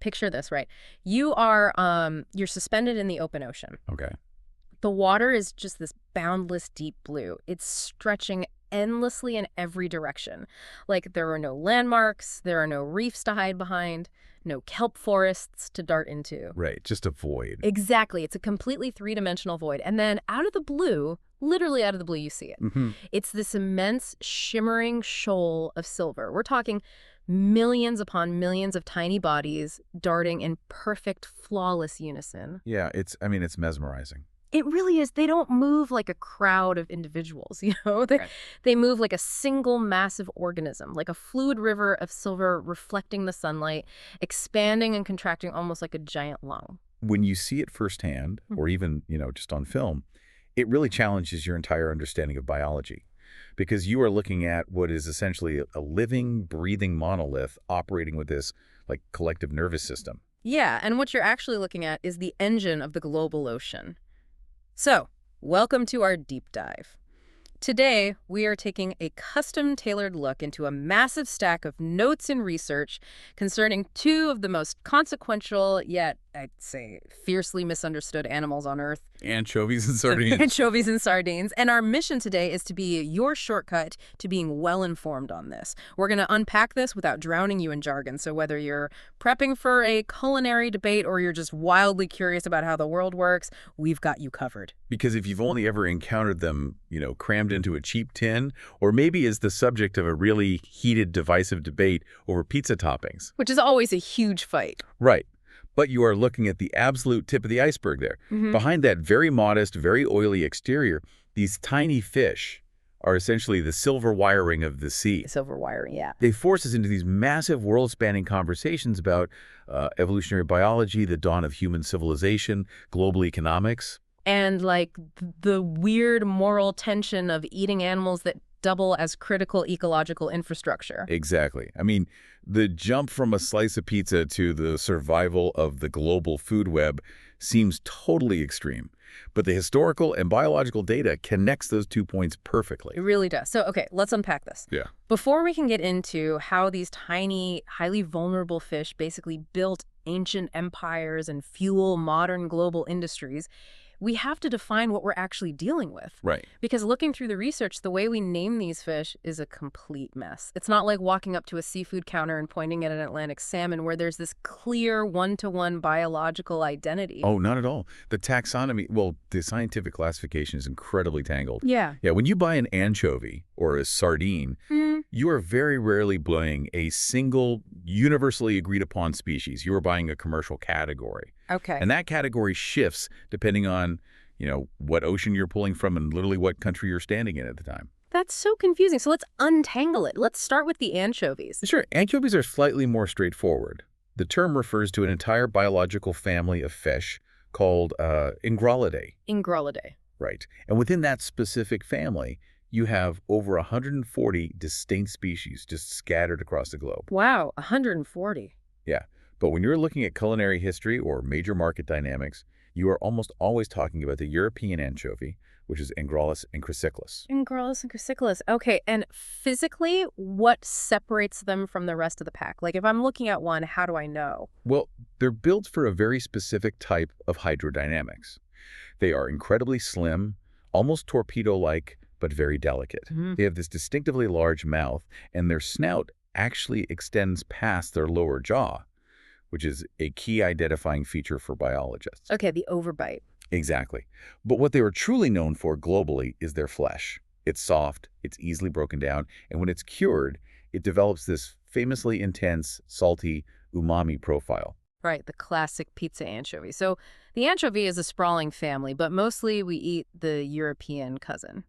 picture this, right? You're suspended in the open ocean. Okay. The water is just this boundless deep blue. It's stretching endlessly in every direction. Like, there are no landmarks, there are no reefs to hide behind, no kelp forests to dart into. Right, just a void. Exactly. It's a completely three-dimensional void. And then out of the blue, literally out of the blue, you see it. It's this immense shimmering shoal of silver. We're talking millions upon millions of tiny bodies darting in perfect, flawless unison. Yeah, it's mesmerizing. It really is. They don't move like a crowd of individuals, you know? They move like a single massive organism, like a fluid river of silver reflecting the sunlight, expanding and contracting almost like a giant lung. When you see it firsthand, or even, just on film, it really challenges your entire understanding of biology. Because you are looking at what is essentially a living, breathing monolith operating with this, like, collective nervous system. Yeah, and what you're actually looking at is the engine of the global ocean. So, welcome to our deep dive. Today, we are taking a custom-tailored look into a massive stack of notes and research concerning two of the most consequential, yet, I'd say, fiercely misunderstood animals on Earth. Anchovies and sardines. Anchovies and sardines. And our mission today is to be your shortcut to being well-informed on this. We're going to unpack this without drowning you in jargon. So whether you're prepping for a culinary debate or you're just wildly curious about how the world works, we've got you covered. Because if you've only ever encountered them, crammed into a cheap tin, or maybe as the subject of a really heated, divisive debate over pizza toppings. Which is always a huge fight. Right. But you are looking at the absolute tip of the iceberg there. Behind that very modest, very oily exterior, these tiny fish are essentially the silver wiring of the sea. Silver wiring, yeah. They force us into these massive world-spanning conversations about evolutionary biology, the dawn of human civilization, global economics. And, like, the weird moral tension of eating animals that double as critical ecological infrastructure. Exactly. I mean, the jump from a slice of pizza to the survival of the global food web seems totally extreme. But the historical and biological data connects those 2 points perfectly. It really does. So, okay, let's unpack this. Yeah. Before we can get into how these tiny, highly vulnerable fish basically built ancient empires and fuel modern global industries, we have to define what we're actually dealing with. Right. Because looking through the research, the way we name these fish is a complete mess. It's not like walking up to a seafood counter and pointing at an Atlantic salmon where there's this clear one-to-one biological identity. Oh, not at all. The taxonomy, well, the scientific classification is incredibly tangled. Yeah. Yeah, when you buy an anchovy or a sardine, you are very rarely buying a single, universally agreed upon species. You are buying a commercial category. Okay. And that category shifts depending on, what ocean you're pulling from and literally what country you're standing in at the time. That's so confusing. So let's untangle it. Let's start with the anchovies. Sure. Anchovies are slightly more straightforward. The term refers to an entire biological family of fish called Ingralidae. Ingralidae. Right. And within that specific family, you have over 140 distinct species just scattered across the globe. Wow, 140. Yeah. But when you're looking at culinary history or major market dynamics, you are almost always talking about the European anchovy, which is Ingralis and crucicolus. Ingralis and crucicolus. Okay, and physically, what separates them from the rest of the pack? Like, if I'm looking at one, how do I know? Well, they're built for a very specific type of hydrodynamics. They are incredibly slim, almost torpedo-like, but very delicate. They have this distinctively large mouth, and their snout actually extends past their lower jaw, which is a key identifying feature for biologists. Okay, the overbite. Exactly. But what they are truly known for globally is their flesh. It's soft, it's easily broken down, and when it's cured, it develops this famously intense, salty, umami profile. Right, the classic pizza anchovy. So the anchovy is a sprawling family, but mostly we eat the European cousin.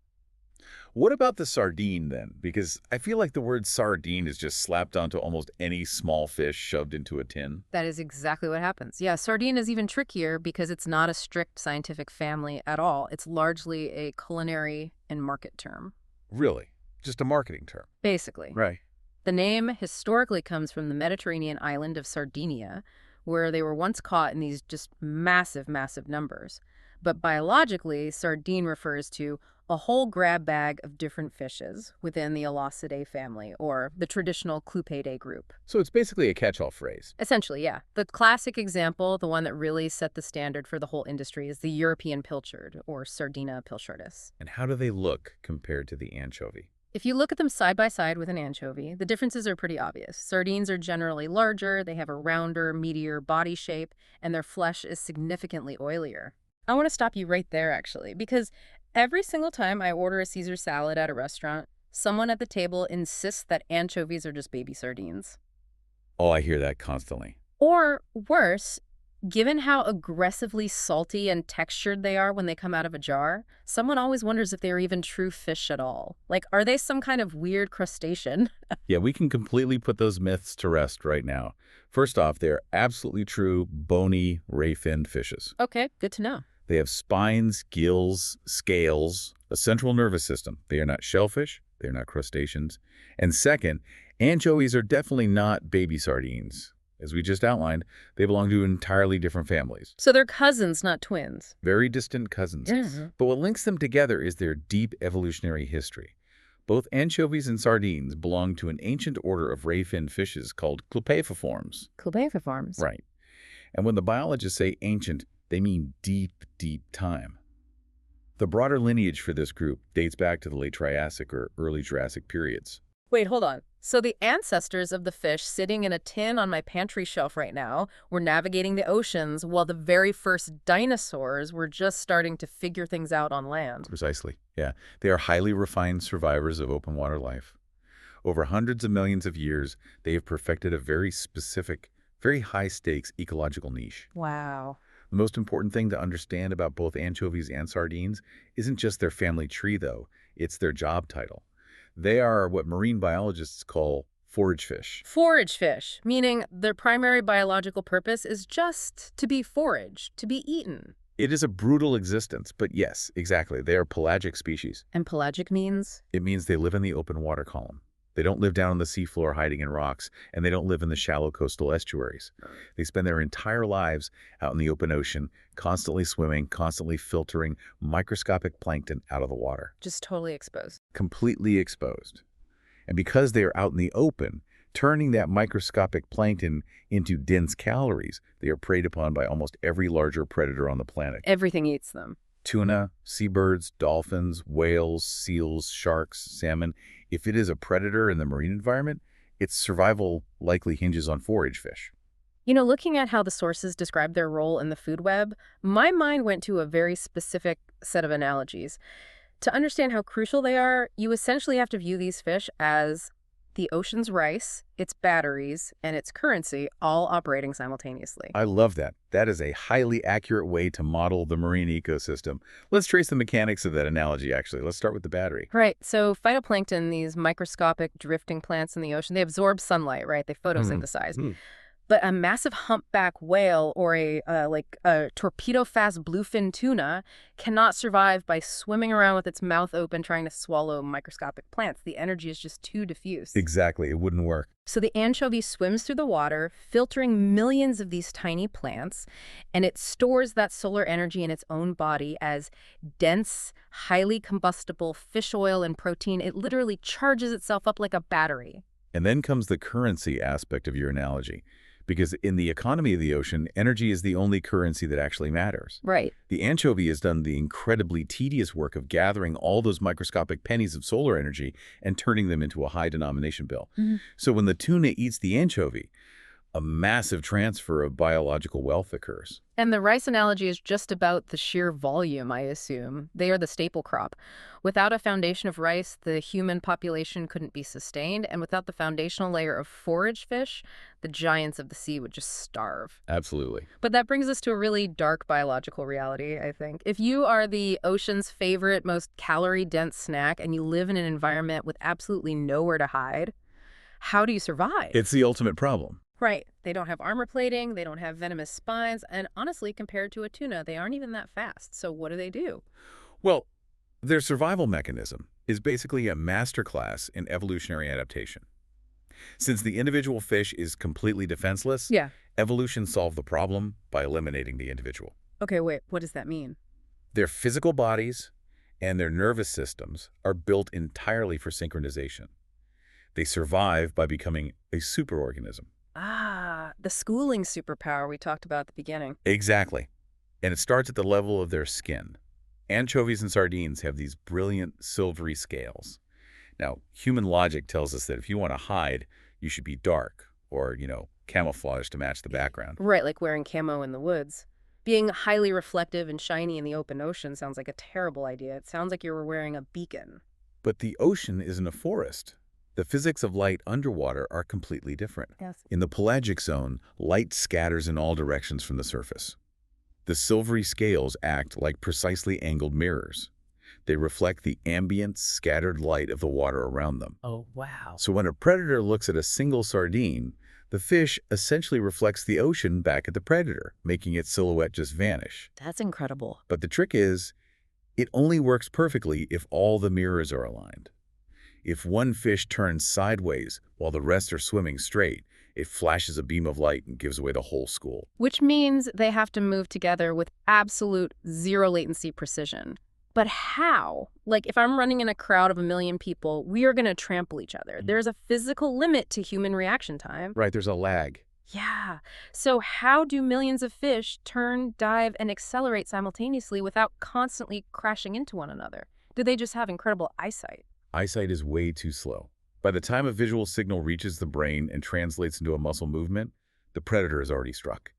What about the sardine, then? Because I feel like the word sardine is just slapped onto almost any small fish shoved into a tin. That is exactly what happens. Yeah, sardine is even trickier because it's not a strict scientific family at all. It's largely a culinary and market term. Really? Just a marketing term? Basically. Right. The name historically comes from the Mediterranean island of Sardinia, where they were once caught in these just massive, massive numbers. But biologically, sardine refers to a whole grab bag of different fishes within the Elocidae family, or the traditional Clupeidae group. So it's basically a catch-all phrase. Essentially, yeah. The classic example, the one that really set the standard for the whole industry, is the European pilchard, or Sardina pilchardus. And how do they look compared to the anchovy? If you look at them side by side with an anchovy, the differences are pretty obvious. Sardines are generally larger, they have a rounder, meatier body shape, and their flesh is significantly oilier. I want to stop you right there, actually, because every single time I order a Caesar salad at a restaurant, someone at the table insists that anchovies are just baby sardines. Oh, I hear that constantly. Or worse, given how aggressively salty and textured they are when they come out of a jar, someone always wonders if they're even true fish at all. Like, are they some kind of weird crustacean? Yeah, we can completely put those myths to rest right now. First off, they're absolutely true bony, ray-finned fishes. Okay, good to know. They have spines, gills, scales, a central nervous system. They are not shellfish. They're not crustaceans. And second, anchovies are definitely not baby sardines. As we just outlined, they belong to entirely different families. So they're cousins, not twins. Very distant cousins. Yeah. But what links them together is their deep evolutionary history. Both anchovies and sardines belong to an ancient order of ray-finned fishes called Clupeiforms. Clupeiforms. Right. And when the biologists say ancient, they mean deep, deep time. The broader lineage for this group dates back to the late Triassic or early Jurassic periods. Wait, hold on. So the ancestors of the fish sitting in a tin on my pantry shelf right now were navigating the oceans while the very first dinosaurs were just starting to figure things out on land. Precisely, yeah. They are highly refined survivors of open water life. Over hundreds of millions of years, they have perfected a very specific, very high-stakes ecological niche. Wow. The most important thing to understand about both anchovies and sardines isn't just their family tree, though. It's their job title. They are what marine biologists call forage fish. Forage fish, meaning their primary biological purpose is just to be foraged, to be eaten. It is a brutal existence, but yes, exactly. They are pelagic species. And pelagic means? It means they live in the open water column. They don't live down on the seafloor hiding in rocks, and they don't live in the shallow coastal estuaries. They spend their entire lives out in the open ocean, constantly swimming, constantly filtering microscopic plankton out of the water. Just totally exposed. Completely exposed. And because they are out in the open, turning that microscopic plankton into dense calories, they are preyed upon by almost every larger predator on the planet. Everything eats them. Tuna, seabirds, dolphins, whales, seals, sharks, salmon. If it is a predator in the marine environment, its survival likely hinges on forage fish. You know, looking at how the sources describe their role in the food web, my mind went to a very specific set of analogies. To understand how crucial they are, you essentially have to view these fish as the ocean's rice, its batteries, and its currency all operating simultaneously. I love that. That is a highly accurate way to model the marine ecosystem. Let's trace the mechanics of that analogy, actually. Let's start with the battery. Right. So phytoplankton, these microscopic drifting plants in the ocean, they absorb sunlight, right? They photosynthesize. But a massive humpback whale or a torpedo-fast bluefin tuna cannot survive by swimming around with its mouth open trying to swallow microscopic plants. The energy is just too diffuse. Exactly. It wouldn't work. So the anchovy swims through the water, filtering millions of these tiny plants, and it stores that solar energy in its own body as dense, highly combustible fish oil and protein. It literally charges itself up like a battery. And then comes the currency aspect of your analogy. Because in the economy of the ocean, energy is the only currency that actually matters. Right. The anchovy has done the incredibly tedious work of gathering all those microscopic pennies of solar energy and turning them into a high-denomination bill. So when the tuna eats the anchovy, a massive transfer of biological wealth occurs. And the rice analogy is just about the sheer volume, I assume. They are the staple crop. Without a foundation of rice, the human population couldn't be sustained, and without the foundational layer of forage fish, the giants of the sea would just starve. Absolutely. But that brings us to a really dark biological reality, I think. If you are the ocean's favorite, most calorie-dense snack, and you live in an environment with absolutely nowhere to hide, how do you survive? It's the ultimate problem. Right. They don't have armor plating, they don't have venomous spines, and honestly, compared to a tuna, they aren't even that fast. So what do? Well, their survival mechanism is basically a masterclass in evolutionary adaptation. Since the individual fish is completely defenseless, Yeah. evolution solved the problem by eliminating the individual. Okay, wait, what does that mean? Their physical bodies and their nervous systems are built entirely for synchronization. They survive by becoming a superorganism. Ah, the schooling superpower we talked about at the beginning. Exactly. And it starts at the level of their skin. Anchovies and sardines have these brilliant silvery scales. Now, human logic tells us that if you want to hide, you should be dark or, camouflage to match the background. Right, like wearing camo in the woods. Being highly reflective and shiny in the open ocean sounds like a terrible idea. It sounds like you were wearing a beacon. But the ocean isn't a forest. The physics of light underwater are completely different. Yes. In the pelagic zone, light scatters in all directions from the surface. The silvery scales act like precisely angled mirrors. They reflect the ambient, scattered light of the water around them. Oh, wow. So when a predator looks at a single sardine, the fish essentially reflects the ocean back at the predator, making its silhouette just vanish. That's incredible. But the trick is, it only works perfectly if all the mirrors are aligned. If one fish turns sideways while the rest are swimming straight, it flashes a beam of light and gives away the whole school. Which means they have to move together with absolute zero latency precision. But how? Like, if I'm running in a crowd of 1 million people, we are going to trample each other. There's a physical limit to human reaction time. Right, there's a lag. Yeah. So how do millions of fish turn, dive, and accelerate simultaneously without constantly crashing into one another? Do they just have incredible eyesight? Eyesight is way too slow. By the time a visual signal reaches the brain and translates into a muscle movement, the predator is already struck.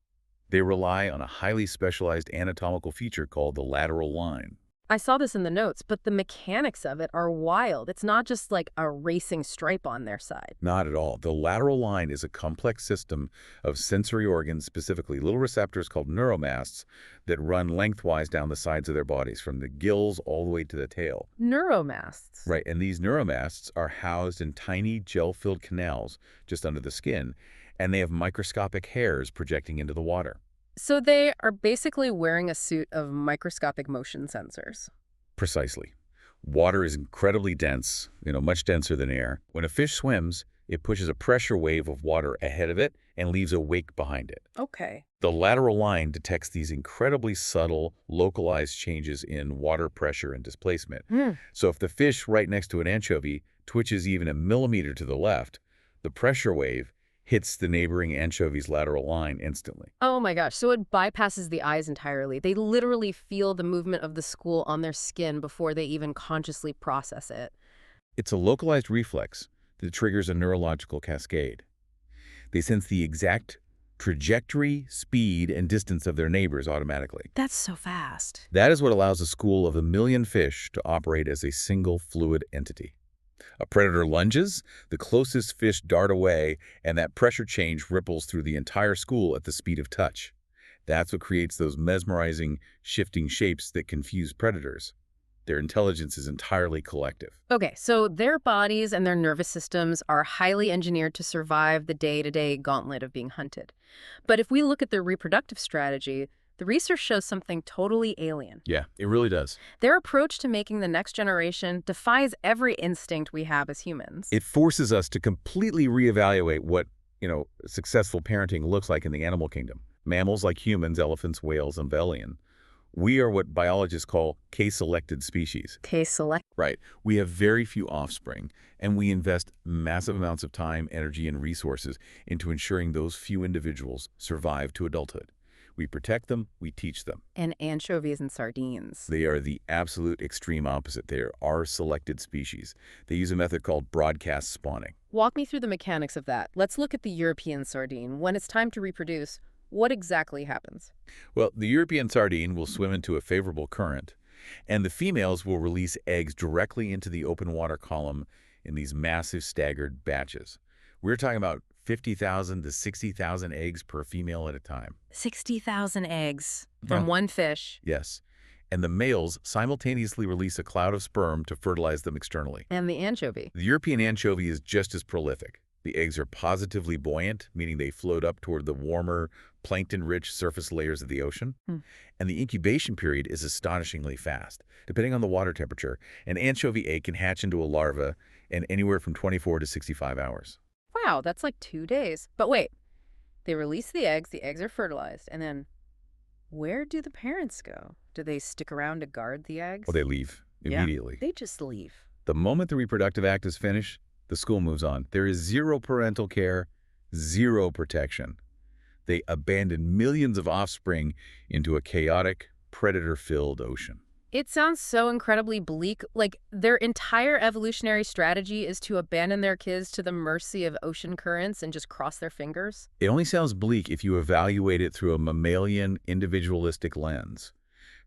They rely on a highly specialized anatomical feature called the lateral line. I saw this in the notes, but the mechanics of it are wild. It's not just like a racing stripe on their side. Not at all. The lateral line is a complex system of sensory organs, specifically little receptors called neuromasts, that run lengthwise down the sides of their bodies, from the gills all the way to the tail. Neuromasts. Right, and these neuromasts are housed in tiny gel-filled canals just under the skin, and they have microscopic hairs projecting into the water. So they are basically wearing a suit of microscopic motion sensors. Precisely. Water is incredibly dense, much denser than air. When a fish swims, it pushes a pressure wave of water ahead of it and leaves a wake behind it. Okay. The lateral line detects these incredibly subtle, localized changes in water pressure and displacement. So if the fish right next to an anchovy twitches even a millimeter to the left, the pressure wave hits the neighboring anchovy's lateral line instantly. Oh my gosh, so it bypasses the eyes entirely. They literally feel the movement of the school on their skin before they even consciously process it. It's a localized reflex that triggers a neurological cascade. They sense the exact trajectory, speed, and distance of their neighbors automatically. That's so fast. That is what allows a school of 1 million fish to operate as a single fluid entity. A predator lunges, the closest fish dart away, and that pressure change ripples through the entire school at the speed of touch. That's what creates those mesmerizing, shifting shapes that confuse predators. Their intelligence is entirely collective. Okay, so their bodies and their nervous systems are highly engineered to survive the day-to-day gauntlet of being hunted. But if we look at their reproductive strategy, the research shows something totally alien. Yeah, it really does. Their approach to making the next generation defies every instinct we have as humans. It forces us to completely reevaluate what, successful parenting looks like in the animal kingdom. Mammals like humans, elephants, whales, and Velian. We are what biologists call case-selected species. Case-select. Right. We have very few offspring, and we invest massive amounts of time, energy, and resources into ensuring those few individuals survive to adulthood. We protect them, we teach them. And anchovies and sardines. They are the absolute extreme opposite. They are our selected species. They use a method called broadcast spawning. Walk me through the mechanics of that. Let's look at the European sardine. When it's time to reproduce, what exactly happens? Well, the European sardine will swim into a favorable current, and the females will release eggs directly into the open water column in these massive staggered batches. We're talking about 50,000 to 60,000 eggs per female at a time. 60,000 eggs from one fish. Yes. And the males simultaneously release a cloud of sperm to fertilize them externally. And the anchovy. The European anchovy is just as prolific. The eggs are positively buoyant, meaning they float up toward the warmer, plankton-rich surface layers of the ocean. And the incubation period is astonishingly fast. Depending on the water temperature, an anchovy egg can hatch into a larva in anywhere from 24 to 65 hours. Wow, that's like 2 days. But wait, they release the eggs are fertilized, and then where do the parents go? Do they stick around to guard the eggs? Well, they leave. Yeah, immediately. they just leave. The moment the reproductive act is finished, the school moves on. There is zero parental care, zero protection. They abandon millions of offspring into a chaotic, predator-filled ocean. It sounds so incredibly bleak. Like, their entire evolutionary strategy is to abandon their kids to the mercy of ocean currents and just cross their fingers. It only sounds bleak if you evaluate it through a mammalian, individualistic lens.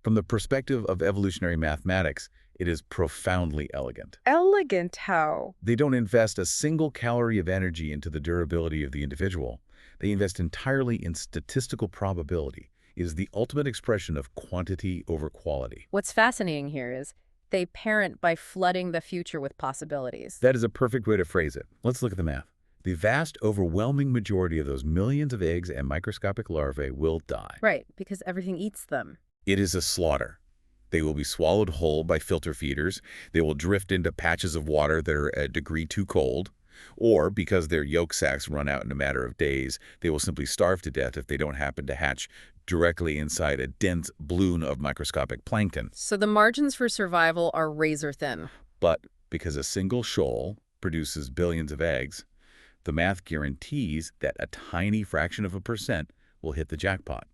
From the perspective of evolutionary mathematics, it is profoundly elegant. Elegant how? They don't invest a single calorie of energy into the durability of the individual. They invest entirely in statistical probability. It is the ultimate expression of quantity over quality. What's fascinating here is they parent by flooding the future with possibilities. That is a perfect way to phrase it. Let's look at the math. The vast, overwhelming majority of those millions of eggs and microscopic larvae will die. Right, because everything eats them. It is a slaughter. They will be swallowed whole by filter feeders. They will drift into patches of water that are a degree too cold. Or, because their yolk sacs run out in a matter of days, they will simply starve to death if they don't happen to hatch directly inside a dense balloon of microscopic plankton. So the margins for survival are razor thin. But because a single shoal produces billions of eggs, the math guarantees that a tiny fraction of a percent will hit the jackpot.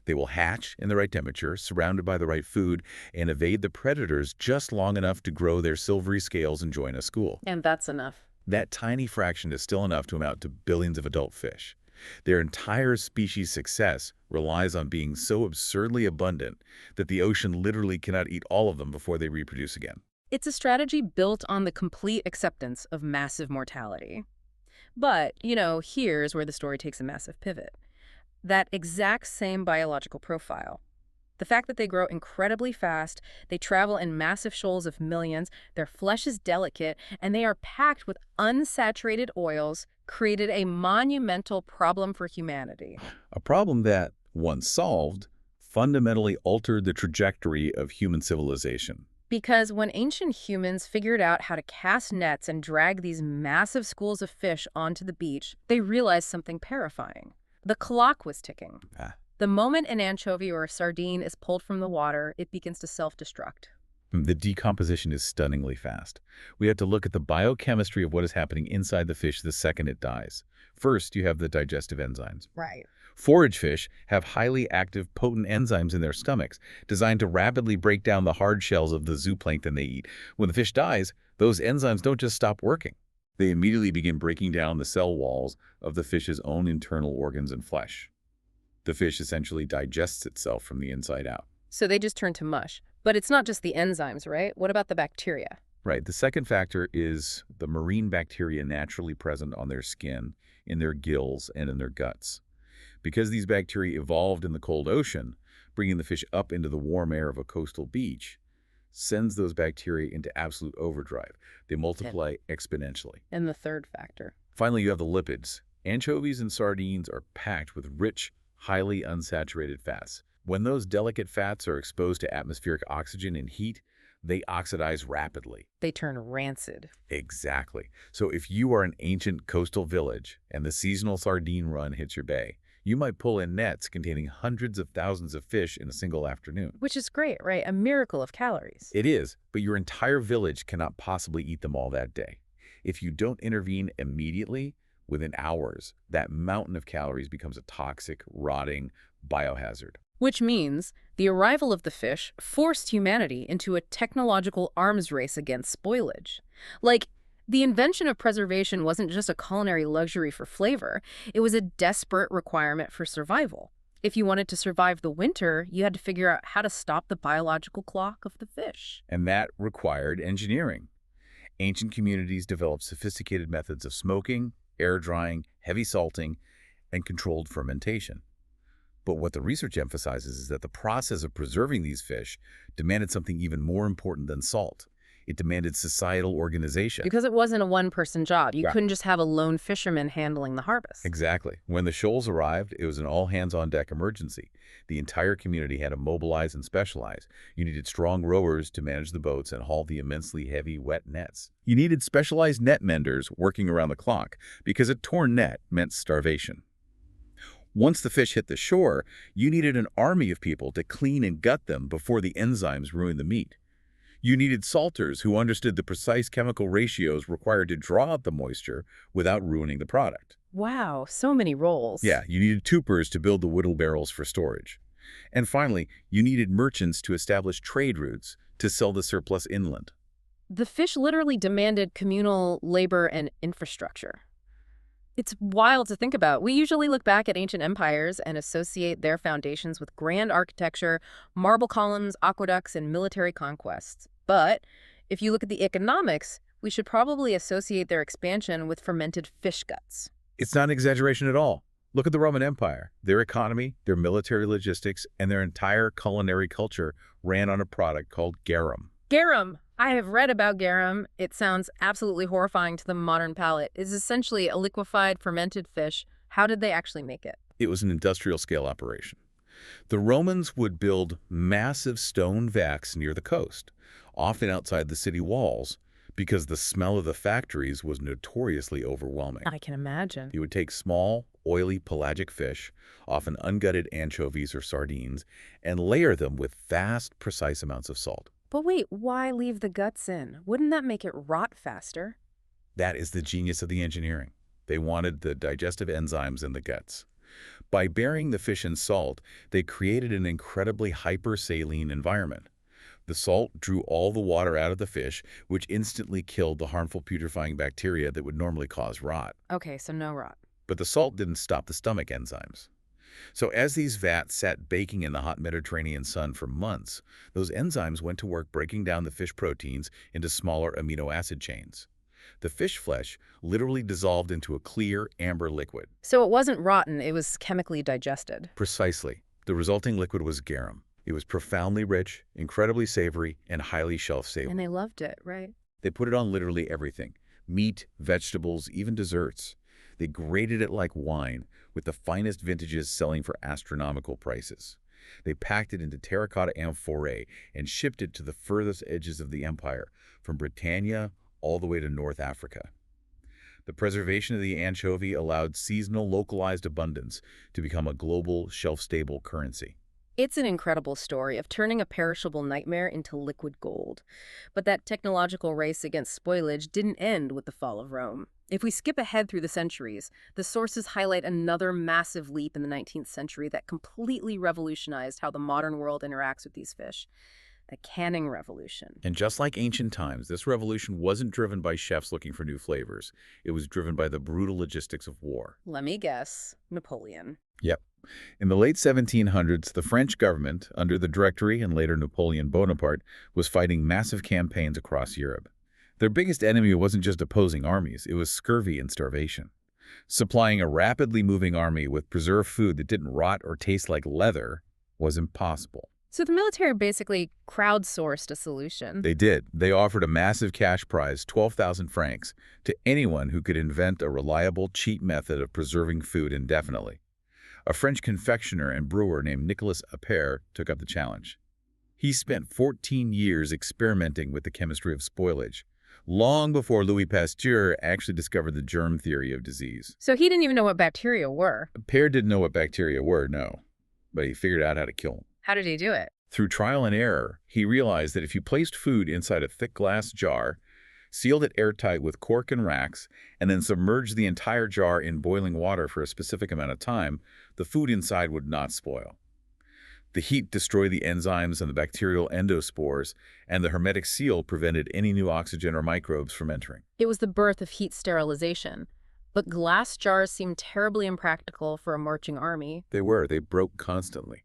They will hatch in the right temperature, surrounded by the right food, and evade the predators just long enough to grow their silvery scales and join a school. And that's enough. That tiny fraction is still enough to amount to billions of adult fish. Their entire species' success relies on being so absurdly abundant that the ocean literally cannot eat all of them before they reproduce again. It's a strategy built on the complete acceptance of massive mortality. But, here's where the story takes a massive pivot. That exact same biological profile. The fact that they grow incredibly fast, they travel in massive shoals of millions, their flesh is delicate, and they are packed with unsaturated oils, created a monumental problem for humanity. A problem that, once solved, fundamentally altered the trajectory of human civilization. Because when ancient humans figured out how to cast nets and drag these massive schools of fish onto the beach, they realized something terrifying. The clock was ticking. The moment an anchovy or a sardine is pulled from the water, it begins to self-destruct. The decomposition is stunningly fast. We have to look at the biochemistry of what is happening inside the fish the second it dies. First, you have the digestive enzymes. Right. Forage fish have highly active, potent enzymes in their stomachs, designed to rapidly break down the hard shells of the zooplankton they eat. When the fish dies, those enzymes don't just stop working. They immediately begin breaking down the cell walls of the fish's own internal organs and flesh. The fish essentially digests itself from the inside out. So they just turn to mush. But it's not just the enzymes, right? What about the bacteria? Right. The second factor is the marine bacteria naturally present on their skin, in their gills, and in their guts. Because these bacteria evolved in the cold ocean, bringing the fish up into the warm air of a coastal beach sends those bacteria into absolute overdrive. They multiply exponentially. And the third factor. Finally, you have the lipids. Anchovies and sardines are packed with rich, highly unsaturated fats. When those delicate fats are exposed to atmospheric oxygen and heat, they oxidize rapidly. They turn rancid. Exactly. So if you are an ancient coastal village and the seasonal sardine run hits your bay, you might pull in nets containing hundreds of thousands of fish in a single afternoon. Which is great, right? A miracle of calories. It is, but your entire village cannot possibly eat them all that day. If you don't intervene immediately, within hours, that mountain of calories becomes a toxic, rotting biohazard. Which means the arrival of the fish forced humanity into a technological arms race against spoilage. Like, the invention of preservation wasn't just a culinary luxury for flavor, it was a desperate requirement for survival. If you wanted to survive the winter, you had to figure out how to stop the biological clock of the fish. And that required engineering. Ancient communities developed sophisticated methods of smoking, air drying, heavy salting, and controlled fermentation. But what the research emphasizes is that the process of preserving these fish demanded something even more important than salt. It demanded societal organization. Because it wasn't a one-person job. You couldn't just have a lone fisherman handling the harvest. Exactly. When the shoals arrived, it was an all-hands-on-deck emergency. The entire community had to mobilize and specialize. You needed strong rowers to manage the boats and haul the immensely heavy, wet nets. You needed specialized net menders working around the clock, because a torn net meant starvation. Once the fish hit the shore, you needed an army of people to clean and gut them before the enzymes ruined the meat. You needed salters who understood the precise chemical ratios required to draw out the moisture without ruining the product. Wow, so many roles. Yeah, you needed tubers to build the whittle barrels for storage. And finally, you needed merchants to establish trade routes to sell the surplus inland. The fish literally demanded communal labor and infrastructure. It's wild to think about. We usually look back at ancient empires and associate their foundations with grand architecture, marble columns, aqueducts, and military conquests. But if you look at the economics, we should probably associate their expansion with fermented fish guts. It's not an exaggeration at all. Look at the Roman Empire. Their economy, their military logistics, and their entire culinary culture ran on a product called garum. Garum! I have read about garum. It sounds absolutely horrifying to the modern palate. It's essentially a liquefied fermented fish. How did they actually make it? It was an industrial-scale operation. The Romans would build massive stone vats near the coast, often outside the city walls, because the smell of the factories was notoriously overwhelming. I can imagine. You would take small, oily pelagic fish, often ungutted anchovies or sardines, and layer them with vast, precise amounts of salt. But wait, why leave the guts in? Wouldn't that make it rot faster? That is the genius of the engineering. They wanted the digestive enzymes in the guts. By burying the fish in salt, they created an incredibly hypersaline environment. The salt drew all the water out of the fish, which instantly killed the harmful putrefying bacteria that would normally cause rot. Okay, so no rot. But the salt didn't stop the stomach enzymes. So as these vats sat baking in the hot Mediterranean sun for months, those enzymes went to work breaking down the fish proteins into smaller amino acid chains. The fish flesh literally dissolved into a clear, amber liquid. So it wasn't rotten, it was chemically digested. Precisely. The resulting liquid was garum. It was profoundly rich, incredibly savory, and highly shelf-stable. And they loved it, right? They put it on literally everything: meat, vegetables, even desserts. They graded it like wine, with the finest vintages selling for astronomical prices. They packed it into terracotta amphorae and shipped it to the furthest edges of the empire, from Britannia all the way to North Africa. The preservation of the anchovy allowed seasonal localized abundance to become a global, shelf-stable currency. It's an incredible story of turning a perishable nightmare into liquid gold. But that technological race against spoilage didn't end with the fall of Rome. If we skip ahead through the centuries, the sources highlight another massive leap in the 19th century that completely revolutionized how the modern world interacts with these fish. The canning revolution. And just like ancient times, this revolution wasn't driven by chefs looking for new flavors. It was driven by the brutal logistics of war. Let me guess, Napoleon. Yep. In the late 1700s, the French government, under the Directory and later Napoleon Bonaparte, was fighting massive campaigns across Europe. Their biggest enemy wasn't just opposing armies, it was scurvy and starvation. Supplying a rapidly moving army with preserved food that didn't rot or taste like leather was impossible. So the military basically crowdsourced a solution. They did. They offered a massive cash prize, 12,000 francs, to anyone who could invent a reliable, cheap method of preserving food indefinitely. A French confectioner and brewer named Nicolas Appert took up the challenge. He spent 14 years experimenting with the chemistry of spoilage, long before Louis Pasteur actually discovered the germ theory of disease. So he didn't even know what bacteria were. Appert didn't know what bacteria were, no, but he figured out how to kill them. How did he do it? Through trial and error, he realized that if you placed food inside a thick glass jar, sealed it airtight with cork and racks, and then submerged the entire jar in boiling water for a specific amount of time, the food inside would not spoil. The heat destroyed the enzymes and the bacterial endospores, and the hermetic seal prevented any new oxygen or microbes from entering. It was the birth of heat sterilization. But glass jars seemed terribly impractical for a marching army. They were. They broke constantly.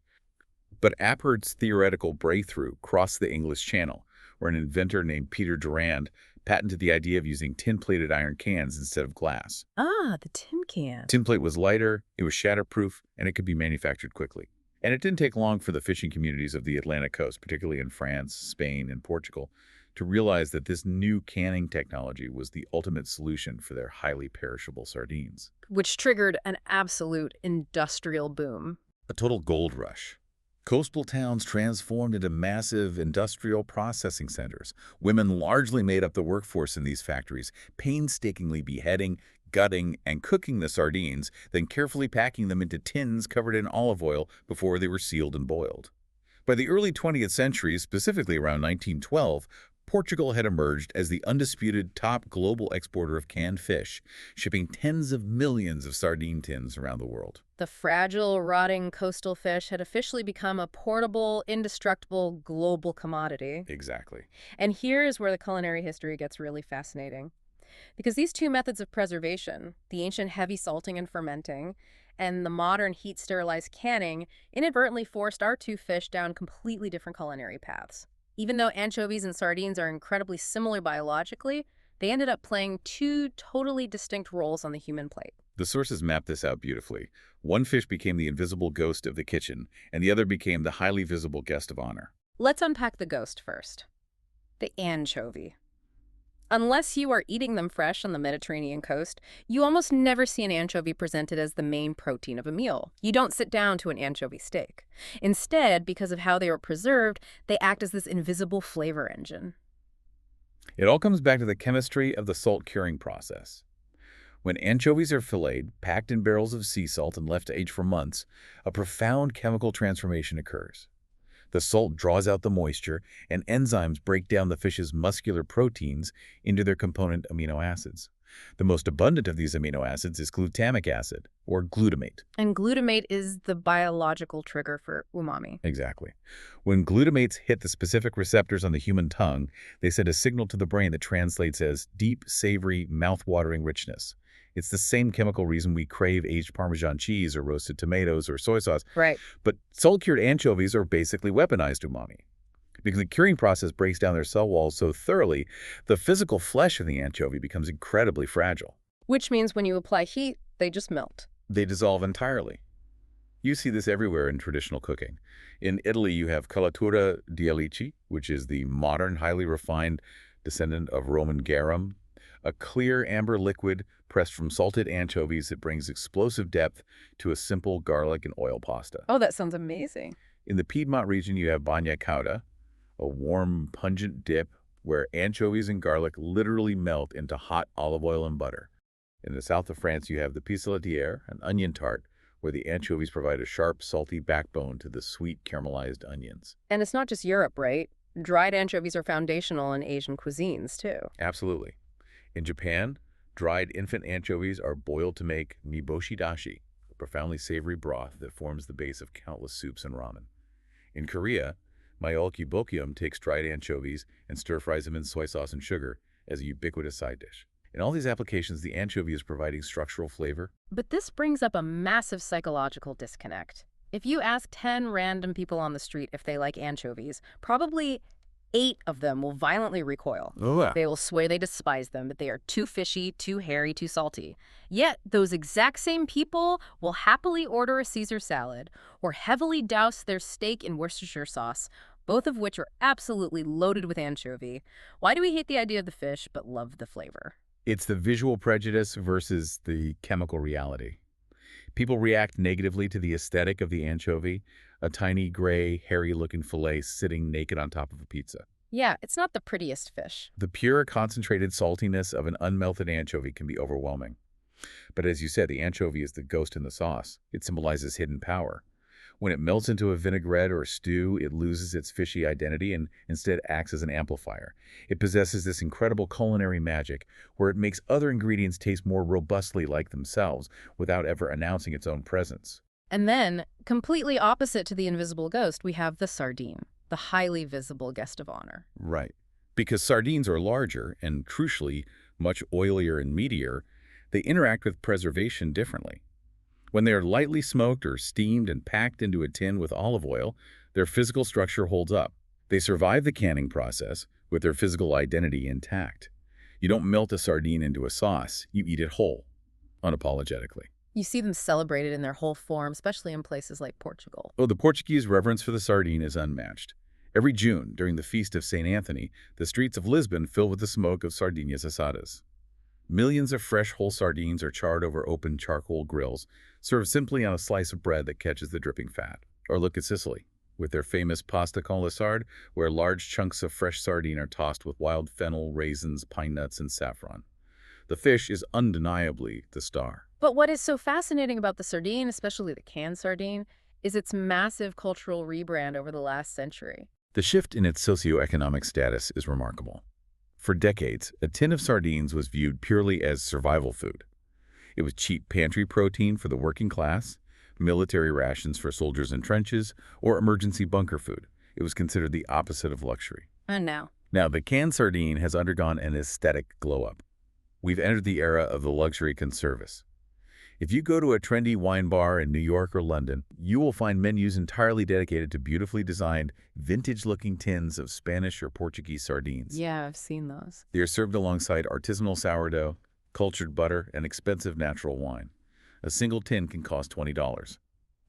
But Appert's theoretical breakthrough crossed the English Channel, where an inventor named Peter Durand patented the idea of using tin-plated iron cans instead of glass. Ah, the tin can. Tin plate was lighter, it was shatterproof, and it could be manufactured quickly. And it didn't take long for the fishing communities of the Atlantic coast, particularly in France, Spain, and Portugal, to realize that this new canning technology was the ultimate solution for their highly perishable sardines. Which triggered an absolute industrial boom. A total gold rush. Coastal towns transformed into massive industrial processing centers. Women largely made up the workforce in these factories, painstakingly beheading, gutting, and cooking the sardines, then carefully packing them into tins covered in olive oil before they were sealed and boiled. By the early 20th century, specifically around 1912, Portugal had emerged as the undisputed top global exporter of canned fish, shipping tens of millions of sardine tins around the world. The fragile, rotting coastal fish had officially become a portable, indestructible global commodity. Exactly. And here is where the culinary history gets really fascinating. Because these two methods of preservation, the ancient heavy salting and fermenting, and the modern heat-sterilized canning, inadvertently forced our two fish down completely different culinary paths. Even though anchovies and sardines are incredibly similar biologically, they ended up playing two totally distinct roles on the human plate. The sources map this out beautifully. One fish became the invisible ghost of the kitchen, and the other became the highly visible guest of honor. Let's unpack the ghost first. The anchovy. Unless you are eating them fresh on the Mediterranean coast, you almost never see an anchovy presented as the main protein of a meal. You don't sit down to an anchovy steak. Instead, because of how they were preserved, they act as this invisible flavor engine. It all comes back to the chemistry of the salt curing process. When anchovies are filleted, packed in barrels of sea salt and left to age for months, a profound chemical transformation occurs. The salt draws out the moisture, and enzymes break down the fish's muscular proteins into their component amino acids. The most abundant of these amino acids is glutamic acid, or glutamate. And glutamate is the biological trigger for umami. Exactly. When glutamates hit the specific receptors on the human tongue, they send a signal to the brain that translates as deep, savory, mouth-watering richness. It's the same chemical reason we crave aged Parmesan cheese or roasted tomatoes or soy sauce. Right. But salt-cured anchovies are basically weaponized umami. Because the curing process breaks down their cell walls so thoroughly, the physical flesh of the anchovy becomes incredibly fragile. Which means when you apply heat, they just melt. They dissolve entirely. You see this everywhere in traditional cooking. In Italy, you have colatura di alici, which is the modern, highly refined descendant of Roman garum, a clear amber liquid pressed from salted anchovies that brings explosive depth to a simple garlic and oil pasta. Oh, that sounds amazing. In the Piedmont region, you have bagna cauda, a warm, pungent dip where anchovies and garlic literally melt into hot olive oil and butter. In the south of France, you have the pissolatiere, an onion tart, where the anchovies provide a sharp, salty backbone to the sweet, caramelized onions. And it's not just Europe, right? Dried anchovies are foundational in Asian cuisines, too. Absolutely. In Japan, dried infant anchovies are boiled to make niboshi dashi, a profoundly savory broth that forms the base of countless soups and ramen. In Korea, Myeolki Bokyeom takes dried anchovies and stir-fries them in soy sauce and sugar as a ubiquitous side dish. In all these applications, the anchovy is providing structural flavor. But this brings up a massive psychological disconnect. If you ask 10 random people on the street if they like anchovies, probably 8 of them will violently recoil. They will swear they despise them, that they are too fishy, too hairy, too salty. Yet, those exact same people will happily order a Caesar salad or heavily douse their steak in Worcestershire sauce, both of which are absolutely loaded with anchovy. Why do we hate the idea of the fish but love the flavor? It's the visual prejudice versus the chemical reality. People react negatively to the aesthetic of the anchovy, a tiny, gray, hairy-looking fillet sitting naked on top of a pizza. Yeah, it's not the prettiest fish. The pure, concentrated saltiness of an unmelted anchovy can be overwhelming. But as you said, the anchovy is the ghost in the sauce. It symbolizes hidden power. When it melts into a vinaigrette or a stew, it loses its fishy identity and instead acts as an amplifier. It possesses this incredible culinary magic where it makes other ingredients taste more robustly like themselves without ever announcing its own presence. And then, completely opposite to the invisible ghost, we have the sardine, the highly visible guest of honor. Right. Because sardines are larger and, crucially, much oilier and meatier, they interact with preservation differently. When they are lightly smoked or steamed and packed into a tin with olive oil, their physical structure holds up. They survive the canning process with their physical identity intact. You don't melt a sardine into a sauce, you eat it whole, unapologetically. You see them celebrated in their whole form, especially in places like Portugal. Oh, the Portuguese reverence for the sardine is unmatched. Every June, during the Feast of St. Anthony, the streets of Lisbon fill with the smoke of sardinhas assadas. Millions of fresh whole sardines are charred over open charcoal grills, served simply on a slice of bread that catches the dripping fat. Or look at Sicily, with their famous pasta con le sarde, where large chunks of fresh sardine are tossed with wild fennel, raisins, pine nuts, and saffron. The fish is undeniably the star. But what is so fascinating about the sardine, especially the canned sardine, is its massive cultural rebrand over the last century. The shift in its socioeconomic status is remarkable. For decades, a tin of sardines was viewed purely as survival food. It was cheap pantry protein for the working class, military rations for soldiers in trenches, or emergency bunker food. It was considered the opposite of luxury. And now? Now, the canned sardine has undergone an aesthetic glow-up. We've entered the era of the luxury conservice. If you go to a trendy wine bar in New York or London, you will find menus entirely dedicated to beautifully designed, vintage-looking tins of Spanish or Portuguese sardines. Yeah, I've seen those. They are served alongside artisanal sourdough, cultured butter, and expensive natural wine. A single tin can cost $20.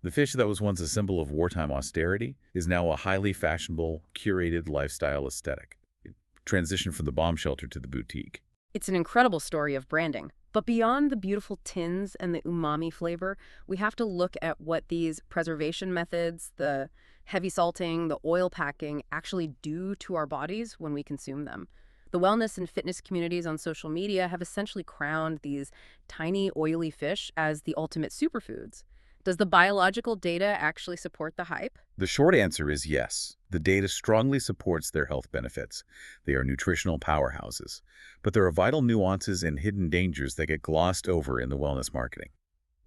The fish that was once a symbol of wartime austerity is now a highly fashionable, curated lifestyle aesthetic. It transitioned from the bomb shelter to the boutique. It's an incredible story of branding. But beyond the beautiful tins and the umami flavor, we have to look at what these preservation methods, the heavy salting, the oil packing, actually do to our bodies when we consume them. The wellness and fitness communities on social media have essentially crowned these tiny, oily fish as the ultimate superfoods. Does the biological data actually support the hype? The short answer is yes. The data strongly supports their health benefits. They are nutritional powerhouses. But there are vital nuances and hidden dangers that get glossed over in the wellness marketing.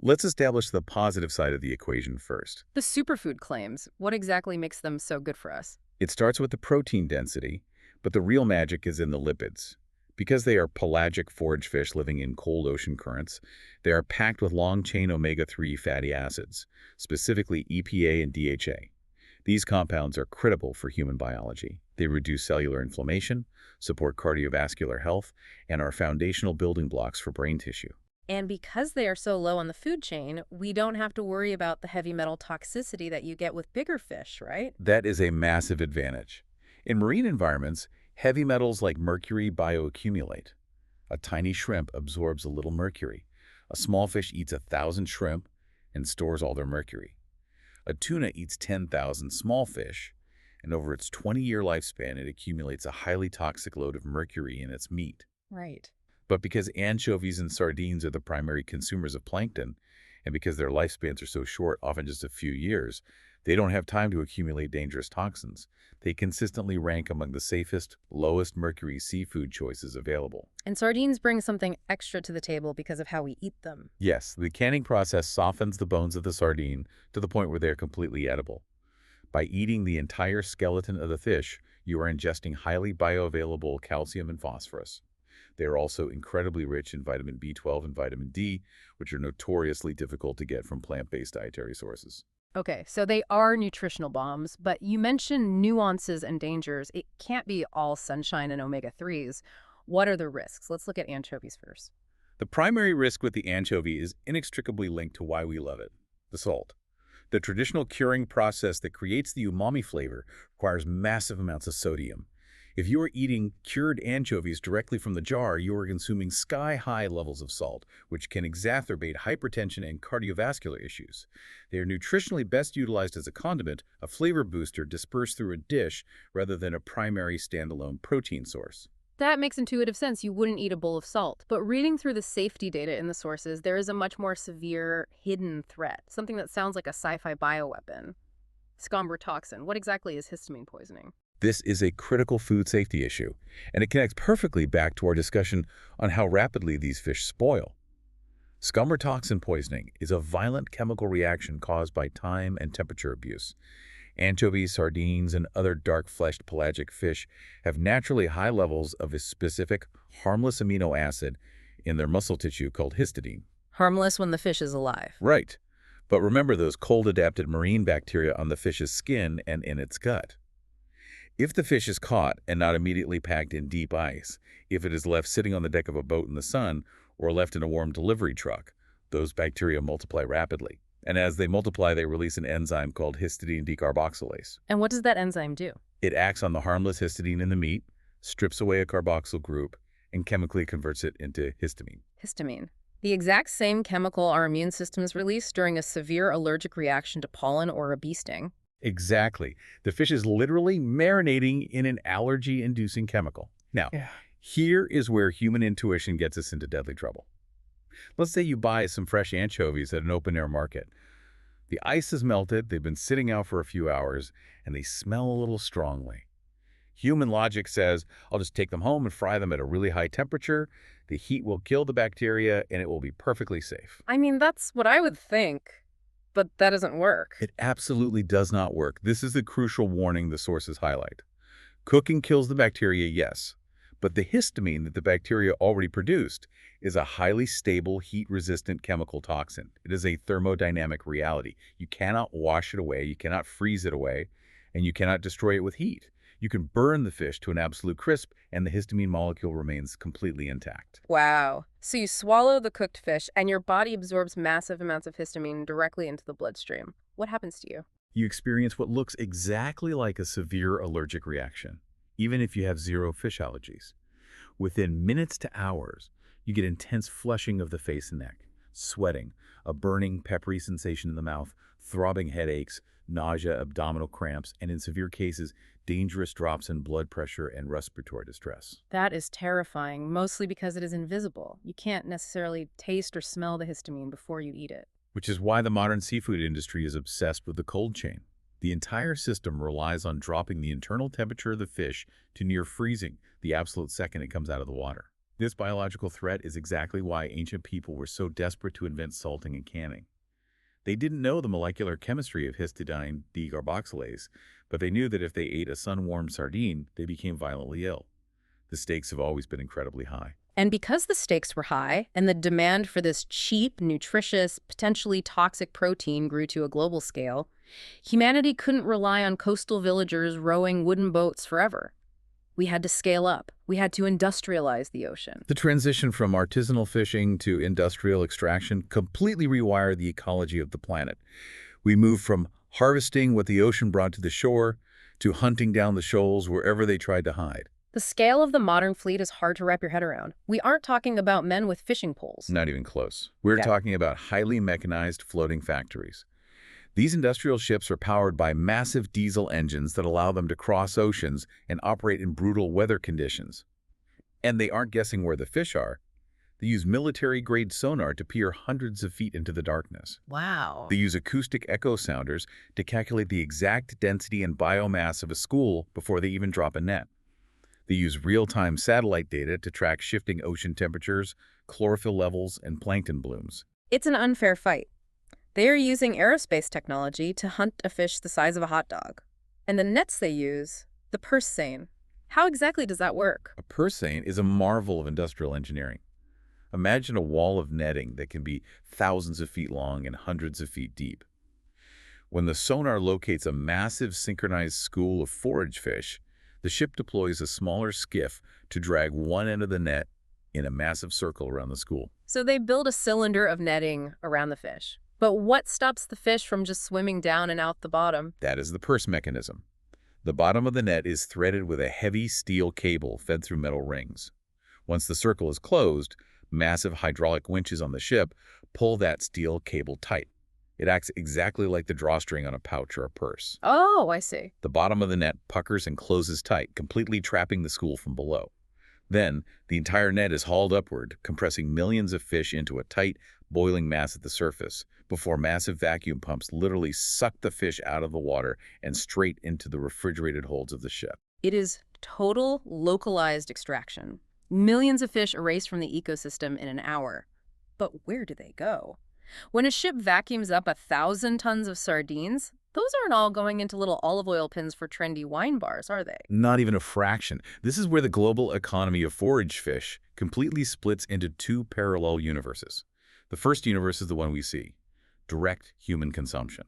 Let's establish the positive side of the equation first. The superfood claims, what exactly makes them so good for us? It starts with the protein density, but the real magic is in the lipids. Because they are pelagic forage fish living in cold ocean currents, they are packed with long-chain omega-3 fatty acids, specifically EPA and DHA. These compounds are critical for human biology. They reduce cellular inflammation, support cardiovascular health, and are foundational building blocks for brain tissue. And because they are so low on the food chain, we don't have to worry about the heavy metal toxicity that you get with bigger fish, right? That is a massive advantage. In marine environments, heavy metals like mercury bioaccumulate. A tiny shrimp absorbs a little mercury. A small fish eats 1,000 shrimp and stores all their mercury. A tuna eats 10,000 small fish, and over its 20-year lifespan, it accumulates a highly toxic load of mercury in its meat. Right. But because anchovies and sardines are the primary consumers of plankton, and because their lifespans are so short, often just a few years, they don't have time to accumulate dangerous toxins. They consistently rank among the safest, lowest mercury seafood choices available. And sardines bring something extra to the table because of how we eat them. Yes, the canning process softens the bones of the sardine to the point where they are completely edible. By eating the entire skeleton of the fish, you are ingesting highly bioavailable calcium and phosphorus. They are also incredibly rich in vitamin B12 and vitamin D, which are notoriously difficult to get from plant-based dietary sources. Okay, so they are nutritional bombs, but you mentioned nuances and dangers. It can't be all sunshine and omega-3s. What are the risks? Let's look at anchovies first. The primary risk with the anchovy is inextricably linked to why we love it, the salt. The traditional curing process that creates the umami flavor requires massive amounts of sodium. If you are eating cured anchovies directly from the jar, you are consuming sky-high levels of salt, which can exacerbate hypertension and cardiovascular issues. They are nutritionally best utilized as a condiment, a flavor booster dispersed through a dish, rather than a primary standalone protein source. That makes intuitive sense. You wouldn't eat a bowl of salt. But reading through the safety data in the sources, there is a much more severe hidden threat, something that sounds like a sci-fi bioweapon. Scombrotoxin. What exactly is histamine poisoning? This is a critical food safety issue, and it connects perfectly back to our discussion on how rapidly these fish spoil. Scombrotoxin poisoning is a violent chemical reaction caused by time and temperature abuse. Anchovies, sardines, and other dark-fleshed pelagic fish have naturally high levels of a specific, harmless amino acid in their muscle tissue called histidine. Harmless when the fish is alive. Right. But remember those cold-adapted marine bacteria on the fish's skin and in its gut. If the fish is caught and not immediately packed in deep ice, if it is left sitting on the deck of a boat in the sun, or left in a warm delivery truck, those bacteria multiply rapidly. And as they multiply, they release an enzyme called histidine decarboxylase. And what does that enzyme do? It acts on the harmless histidine in the meat, strips away a carboxyl group, and chemically converts it into histamine. Histamine. The exact same chemical our immune systems release during a severe allergic reaction to pollen or a bee sting. Exactly. The fish is literally marinating in an allergy-inducing chemical. Now, here is where human intuition gets us into deadly trouble. Let's say you buy some fresh anchovies at an open-air market. The ice has melted, they've been sitting out for a few hours, and they smell a little strongly. Human logic says, I'll just take them home and fry them at a really high temperature. The heat will kill the bacteria, and it will be perfectly safe. I mean, that's what I would think, but that doesn't work. It absolutely does not work. This is the crucial warning the sources highlight. Cooking kills the bacteria, yes, but the histamine that the bacteria already produced is a highly stable, heat-resistant chemical toxin. It is a thermodynamic reality. You cannot wash it away, you cannot freeze it away, and you cannot destroy it with heat. You can burn the fish to an absolute crisp, and the histamine molecule remains completely intact. Wow. So you swallow the cooked fish, and your body absorbs massive amounts of histamine directly into the bloodstream. What happens to you? You experience what looks exactly like a severe allergic reaction, even if you have zero fish allergies. Within minutes to hours, you get intense flushing of the face and neck, sweating, a burning, peppery sensation in the mouth, throbbing headaches, nausea, abdominal cramps, and in severe cases, dangerous drops in blood pressure and respiratory distress. That is terrifying, mostly because it is invisible. You can't necessarily taste or smell the histamine before you eat it. Which is why the modern seafood industry is obsessed with the cold chain. The entire system relies on dropping the internal temperature of the fish to near freezing the absolute second it comes out of the water. This biological threat is exactly why ancient people were so desperate to invent salting and canning. They didn't know the molecular chemistry of histidine decarboxylase, but they knew that if they ate a sun-warmed sardine, they became violently ill. The stakes have always been incredibly high. And because the stakes were high and the demand for this cheap, nutritious, potentially toxic protein grew to a global scale, humanity couldn't rely on coastal villagers rowing wooden boats forever. We had to scale up. We had to industrialize the ocean. The transition from artisanal fishing to industrial extraction completely rewired the ecology of the planet. We moved from harvesting what the ocean brought to the shore to hunting down the shoals wherever they tried to hide. The scale of the modern fleet is hard to wrap your head around. We aren't talking about men with fishing poles. Not even close. We're talking about highly mechanized floating factories. These industrial ships are powered by massive diesel engines that allow them to cross oceans and operate in brutal weather conditions. And they aren't guessing where the fish are. They use military-grade sonar to peer hundreds of feet into the darkness. Wow. They use acoustic echo sounders to calculate the exact density and biomass of a school before they even drop a net. They use real-time satellite data to track shifting ocean temperatures, chlorophyll levels, and plankton blooms. It's an unfair fight. They are using aerospace technology to hunt a fish the size of a hot dog. And the nets they use, the purse seine. How exactly does that work? A purse seine is a marvel of industrial engineering. Imagine a wall of netting that can be thousands of feet long and hundreds of feet deep. When the sonar locates a massive synchronized school of forage fish, the ship deploys a smaller skiff to drag one end of the net in a massive circle around the school. So they build a cylinder of netting around the fish. But what stops the fish from just swimming down and out the bottom? That is the purse mechanism. The bottom of the net is threaded with a heavy steel cable fed through metal rings. Once the circle is closed, massive hydraulic winches on the ship pull that steel cable tight. It acts exactly like the drawstring on a pouch or a purse. Oh, I see. The bottom of the net puckers and closes tight, completely trapping the school from below. Then, the entire net is hauled upward, compressing millions of fish into a tight, boiling mass at the surface, before massive vacuum pumps literally suck the fish out of the water and straight into the refrigerated holds of the ship. It is total localized extraction. Millions of fish erased from the ecosystem in an hour. But where do they go? When a ship vacuums up 1,000 tons of sardines, those aren't all going into little olive oil pins for trendy wine bars, are they? Not even a fraction. This is where the global economy of forage fish completely splits into two parallel universes. The first universe is the one we see, direct human consumption.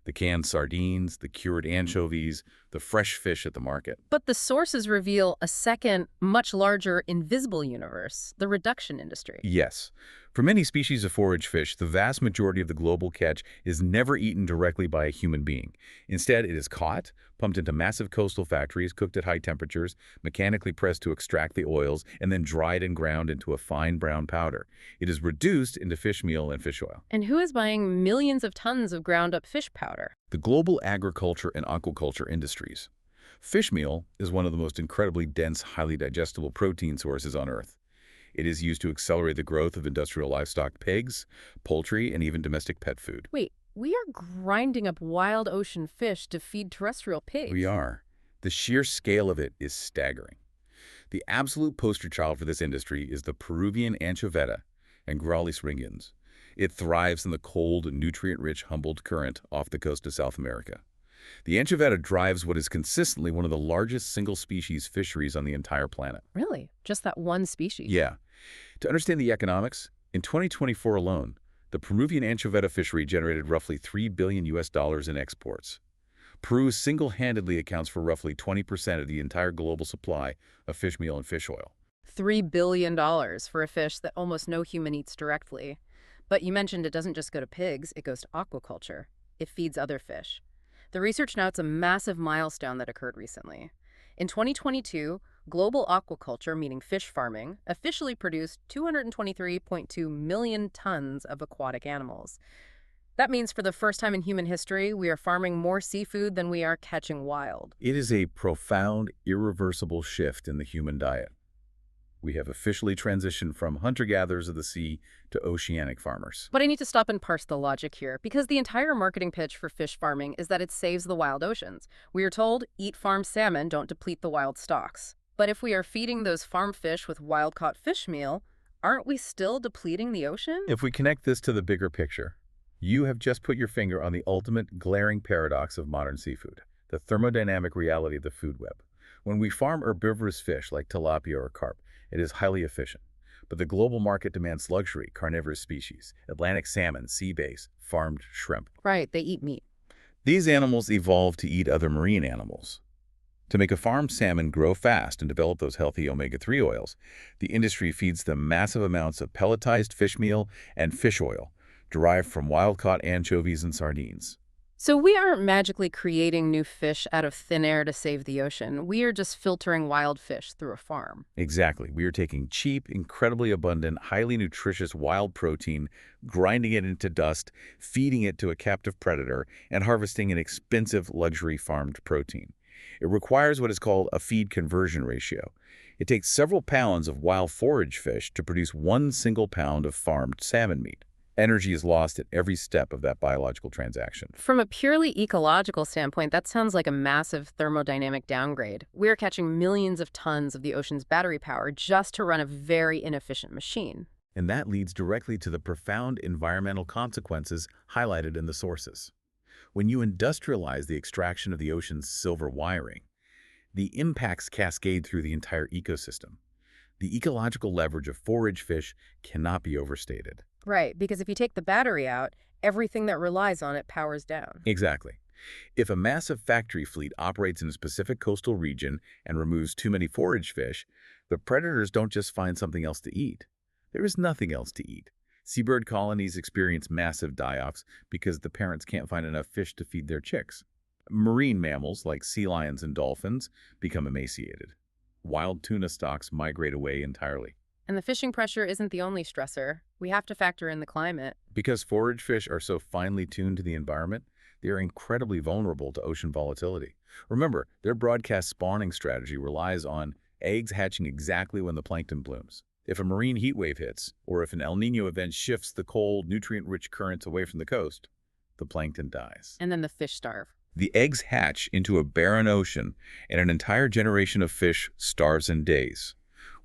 The canned sardines, the cured anchovies, the fresh fish at the market. But the sources reveal a second, much larger, invisible universe, the reduction industry. Yes. For many species of forage fish, the vast majority of the global catch is never eaten directly by a human being. Instead, it is caught, pumped into massive coastal factories, cooked at high temperatures, mechanically pressed to extract the oils, and then dried and ground into a fine brown powder. It is reduced into fish meal and fish oil. And who is buying millions of tons of ground-up fish powder? The global agriculture and aquaculture industries. Fish meal is one of the most incredibly dense, highly digestible protein sources on Earth. It is used to accelerate the growth of industrial livestock, pigs, poultry, and even domestic pet food. Wait, We are grinding up wild ocean fish to feed terrestrial We pigs. are. The sheer scale of it is staggering. The absolute poster child for this industry is the Peruvian anchoveta and Gralis ringens. It thrives in the cold, nutrient-rich Humboldt Current off the coast of South America. The anchoveta drives what is consistently one of the largest single-species fisheries on the entire planet. Really? Just that one species? Yeah. To understand the economics, in 2024 alone, the Peruvian anchoveta fishery generated roughly $3 billion in exports. Peru single-handedly accounts for roughly 20% of the entire global supply of fish meal and fish oil. $3 billion for a fish that almost no human eats directly. But you mentioned it doesn't just go to pigs, it goes to aquaculture. It feeds other fish. The research notes a massive milestone that occurred recently. In 2022, global aquaculture, meaning fish farming, officially produced 223.2 million tons of aquatic animals. That means for the first time in human history, we are farming more seafood than we are catching wild. It is a profound, irreversible shift in the human diet. We have officially transitioned from hunter-gatherers of the sea to oceanic farmers. But I need to stop and parse the logic here, because the entire marketing pitch for fish farming is that it saves the wild oceans. We are told, eat farmed salmon, don't deplete the wild stocks. But if we are feeding those farm fish with wild-caught fish meal, aren't we still depleting the ocean? If we connect this to the bigger picture, you have just put your finger on the ultimate glaring paradox of modern seafood, the thermodynamic reality of the food web. When we farm herbivorous fish like tilapia or carp, it is highly efficient. But the global market demands luxury, carnivorous species, Atlantic salmon, sea bass, farmed shrimp. Right, they eat meat. These animals evolved to eat other marine animals. To make a farmed salmon grow fast and develop those healthy omega-3 oils, the industry feeds them massive amounts of pelletized fish meal and fish oil, derived from wild-caught anchovies and sardines. So we aren't magically creating new fish out of thin air to save the ocean. We are just filtering wild fish through a farm. Exactly. We are taking cheap, incredibly abundant, highly nutritious wild protein, grinding it into dust, feeding it to a captive predator, and harvesting an expensive luxury farmed protein. It requires what is called a feed conversion ratio. It takes several pounds of wild forage fish to produce 1 single pound of farmed salmon meat. Energy is lost at every step of that biological transaction. From a purely ecological standpoint, that sounds like a massive thermodynamic downgrade. We're catching millions of tons of the ocean's battery power just to run a very inefficient machine. And that leads directly to the profound environmental consequences highlighted in the sources. When you industrialize the extraction of the ocean's silver wiring, the impacts cascade through the entire ecosystem. The ecological leverage of forage fish cannot be overstated. Right, because if you take the battery out, everything that relies on it powers down. Exactly. If a massive factory fleet operates in a specific coastal region and removes too many forage fish, the predators don't just find something else to eat. There is nothing else to eat. Seabird colonies experience massive die-offs because the parents can't find enough fish to feed their chicks. Marine mammals like sea lions and dolphins become emaciated. Wild tuna stocks migrate away entirely. And the fishing pressure isn't the only stressor. We have to factor in the climate. Because forage fish are so finely tuned to the environment, they are incredibly vulnerable to ocean volatility. Remember, their broadcast spawning strategy relies on eggs hatching exactly when the plankton blooms. If a marine heat wave hits, or if an El Niño event shifts the cold, nutrient-rich currents away from the coast, the plankton dies. And then the fish starve. The eggs hatch into a barren ocean, and an entire generation of fish starves in days.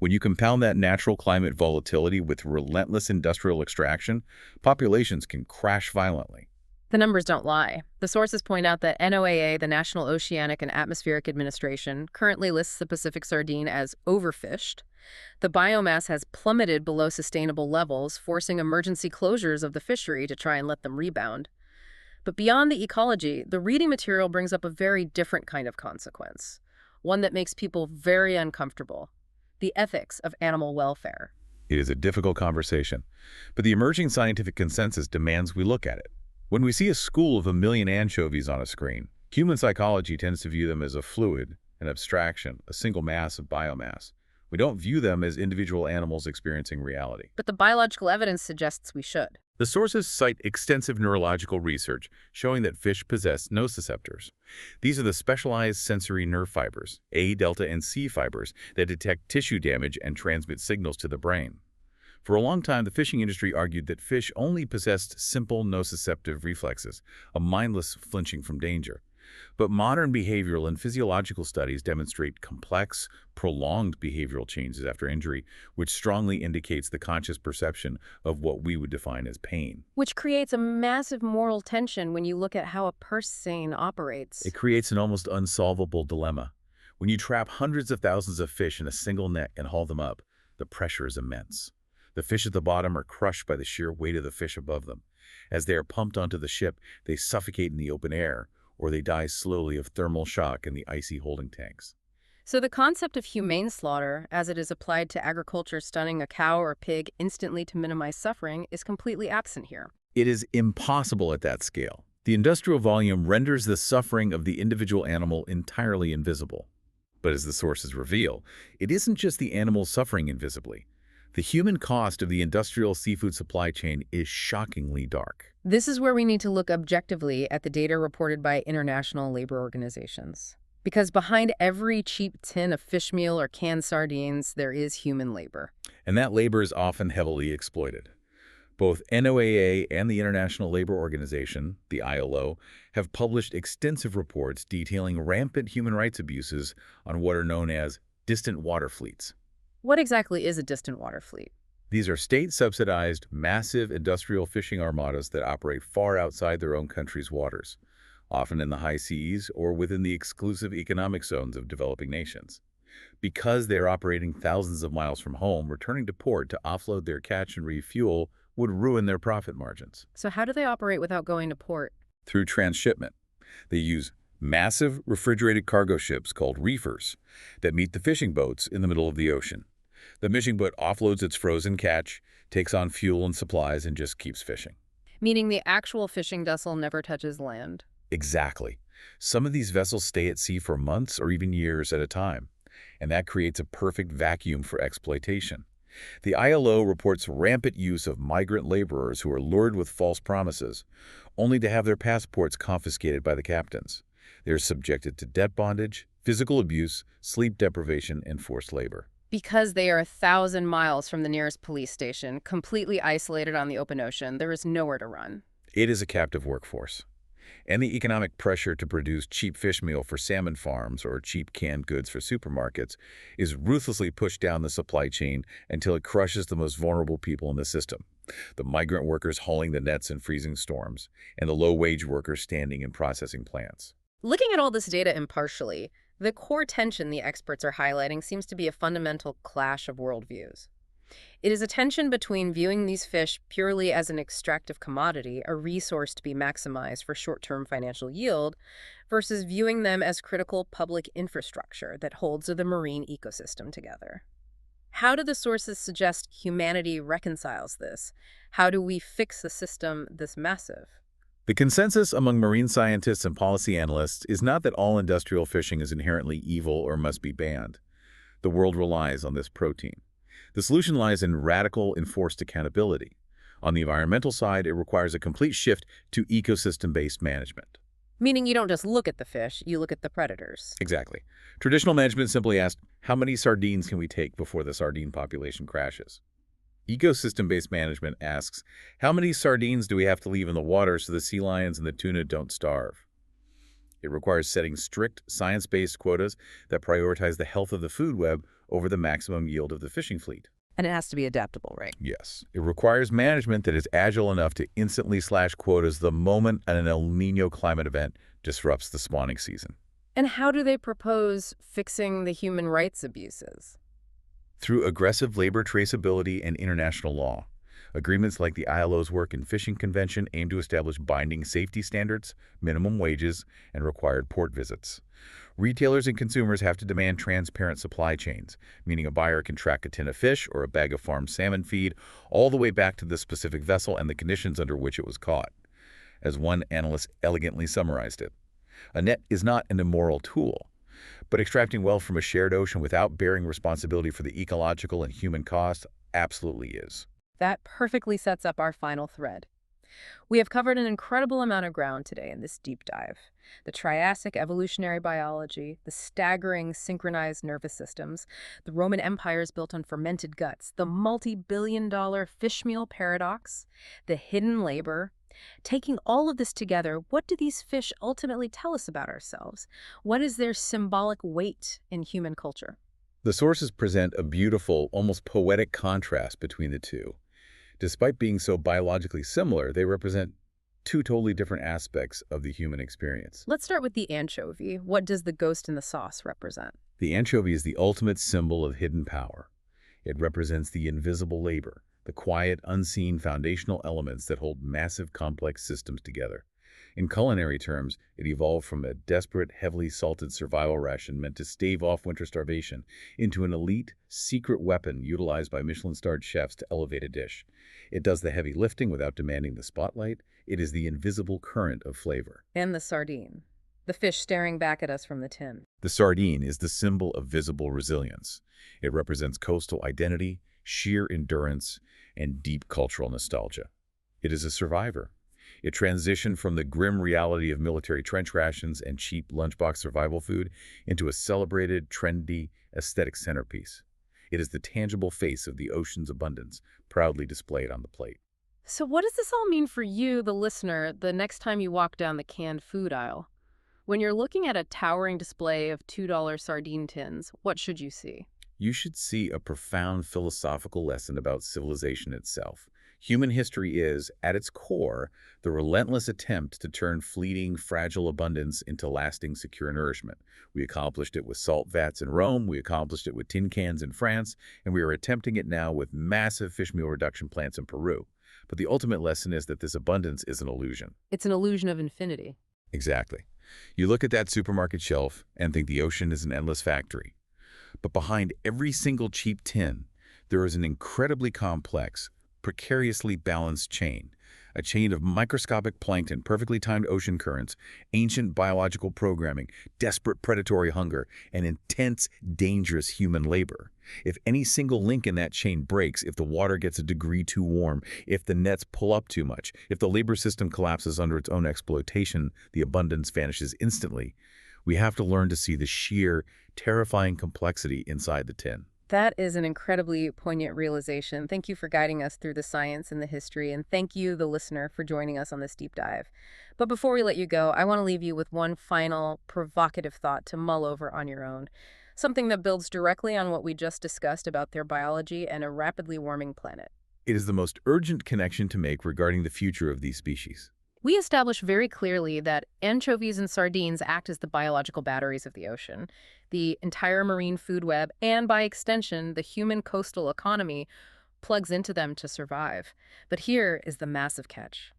When you compound that natural climate volatility with relentless industrial extraction, populations can crash violently. The numbers don't lie. The sources point out that NOAA, the National Oceanic and Atmospheric Administration, currently lists the Pacific sardine as overfished. The biomass has plummeted below sustainable levels, forcing emergency closures of the fishery to try and let them rebound. But beyond the ecology, the reading material brings up a very different kind of consequence, one that makes people very uncomfortable: the ethics of animal welfare. It is a difficult conversation, but the emerging scientific consensus demands we look at it. When we see a school of 1 million anchovies on a screen, human psychology tends to view them as a fluid, an abstraction, a single mass of biomass. We don't view them as individual animals experiencing reality. But the biological evidence suggests we should. The sources cite extensive neurological research showing that fish possess nociceptors. These are the specialized sensory nerve fibers, A, delta, and C fibers, that detect tissue damage and transmit signals to the brain. For a long time, the fishing industry argued that fish only possessed simple nociceptive reflexes, a mindless flinching from danger. But modern behavioral and physiological studies demonstrate complex, prolonged behavioral changes after injury, which strongly indicates the conscious perception of what we would define as pain. Which creates a massive moral tension when you look at how a person operates. It creates an almost unsolvable dilemma. When you trap hundreds of thousands of fish in a single net and haul them up, the pressure is immense. The fish at the bottom are crushed by the sheer weight of the fish above them. As they are pumped onto the ship, they suffocate in the open air, or they die slowly of thermal shock in the icy holding tanks. So the concept of humane slaughter, as it is applied to agriculture stunning a cow or pig instantly to minimize suffering, is completely absent here. It is impossible at that scale. The industrial volume renders the suffering of the individual animal entirely invisible. But as the sources reveal, it isn't just the animal suffering invisibly. The human cost of the industrial seafood supply chain is shockingly dark. This is where we need to look objectively at the data reported by international labor organizations. Because behind every cheap tin of fishmeal or canned sardines, there is human labor. And that labor is often heavily exploited. Both NOAA and the International Labor Organization, the ILO, have published extensive reports detailing rampant human rights abuses on what are known as distant water fleets. What exactly is a distant water fleet? These are state-subsidized, massive industrial fishing armadas that operate far outside their own country's waters, often in the high seas or within the exclusive economic zones of developing nations. Because they are operating thousands of miles from home, returning to port to offload their catch and refuel would ruin their profit margins. So how do they operate without going to port? Through transshipment. They use massive refrigerated cargo ships called reefers that meet the fishing boats in the middle of the ocean. The fishing boat offloads its frozen catch, takes on fuel and supplies, and just keeps fishing. Meaning the actual fishing vessel never touches land. Exactly. Some of these vessels stay at sea for months or even years at a time, and that creates a perfect vacuum for exploitation. The ILO reports rampant use of migrant laborers who are lured with false promises, only to have their passports confiscated by the captains. They are subjected to debt bondage, physical abuse, sleep deprivation, and forced labor. Because they are 1,000 miles from the nearest police station, completely isolated on the open ocean, there is nowhere to run. It is a captive workforce. And the economic pressure to produce cheap fish meal for salmon farms or cheap canned goods for supermarkets is ruthlessly pushed down the supply chain until it crushes the most vulnerable people in the system. The migrant workers hauling the nets in freezing storms, and the low-wage workers standing in processing plants. Looking at all this data impartially, the core tension the experts are highlighting seems to be a fundamental clash of worldviews. It is a tension between viewing these fish purely as an extractive commodity, a resource to be maximized for short-term financial yield, versus viewing them as critical public infrastructure that holds the marine ecosystem together. How do the sources suggest humanity reconciles this? How do we fix a system this massive? The consensus among marine scientists and policy analysts is not that all industrial fishing is inherently evil or must be banned. The world relies on this protein. The solution lies in radical enforced accountability. On the environmental side, it requires a complete shift to ecosystem-based management. Meaning you don't just look at the fish, you look at the predators. Exactly. Traditional management simply asked, how many sardines can we take before the sardine population crashes? Ecosystem-based management asks, how many sardines do we have to leave in the water so the sea lions and the tuna don't starve? It requires setting strict science-based quotas that prioritize the health of the food web over the maximum yield of the fishing fleet. And it has to be adaptable, right? Yes. It requires management that is agile enough to instantly slash quotas the moment an El Niño climate event disrupts the spawning season. And how do they propose fixing the human rights abuses? Through aggressive labor traceability and international law. Agreements like the ILO's work in Fishing Convention aim to establish binding safety standards, minimum wages, and required port visits. Retailers and consumers have to demand transparent supply chains, meaning a buyer can track a tin of fish or a bag of farmed salmon feed all the way back to the specific vessel and the conditions under which it was caught. As one analyst elegantly summarized it, a net is not an immoral tool, but extracting wealth from a shared ocean without bearing responsibility for the ecological and human costs absolutely is. That perfectly sets up our final thread. We have covered an incredible amount of ground today in this deep dive. The Triassic evolutionary biology, the staggering synchronized nervous systems, the Roman empires built on fermented guts, the multi-billion-dollar fishmeal paradox, the hidden labor. Taking all of this together, what do these fish ultimately tell us about ourselves? What is their symbolic weight in human culture? The sources present a beautiful, almost poetic contrast between the two. Despite being so biologically similar, they represent two totally different aspects of the human experience. Let's start with the anchovy. What does the ghost in the sauce represent? The anchovy is the ultimate symbol of hidden power. It represents the invisible labor, the quiet, unseen foundational elements that hold massive, complex systems together. In culinary terms, it evolved from a desperate, heavily salted survival ration meant to stave off winter starvation into an elite, secret weapon utilized by Michelin-starred chefs to elevate a dish. It does the heavy lifting without demanding the spotlight. It is the invisible current of flavor. And the sardine, the fish staring back at us from the tin. The sardine is the symbol of visible resilience. It represents coastal identity, sheer endurance, and deep cultural nostalgia. It is a survivor. It transitioned from the grim reality of military trench rations and cheap lunchbox survival food into a celebrated, trendy, aesthetic centerpiece. It is the tangible face of the ocean's abundance, proudly displayed on the plate. So what does this all mean for you, the listener, the next time you walk down the canned food aisle? When you're looking at a towering display of $2 sardine tins, what should you see? You should see a profound philosophical lesson about civilization itself. Human history is, at its core, the relentless attempt to turn fleeting, fragile abundance into lasting, secure nourishment. We accomplished it with salt vats in Rome, we accomplished it with tin cans in France, and we are attempting it now with massive fishmeal reduction plants in Peru. But the ultimate lesson is that this abundance is an illusion. It's an illusion of infinity. Exactly. You look at that supermarket shelf and think the ocean is an endless factory. But behind every single cheap tin, there is an incredibly complex, precariously balanced chain. A chain of microscopic plankton, perfectly timed ocean currents, ancient biological programming, desperate predatory hunger, and intense, dangerous human labor. If any single link in that chain breaks, if the water gets a degree too warm, if the nets pull up too much, if the labor system collapses under its own exploitation, the abundance vanishes instantly. We have to learn to see the sheer, terrifying complexity inside the tin. That is an incredibly poignant realization. Thank you for guiding us through the science and the history, and thank you, the listener, for joining us on this deep dive. But before we let you go, I want to leave you with one final provocative thought to mull over on your own, something that builds directly on what we just discussed about their biology and a rapidly warming planet. It is the most urgent connection to make regarding the future of these species. We established very clearly that anchovies and sardines act as the biological batteries of the ocean. The entire marine food web, and by extension, the human coastal economy, plugs into them to survive. But here is the massive catch.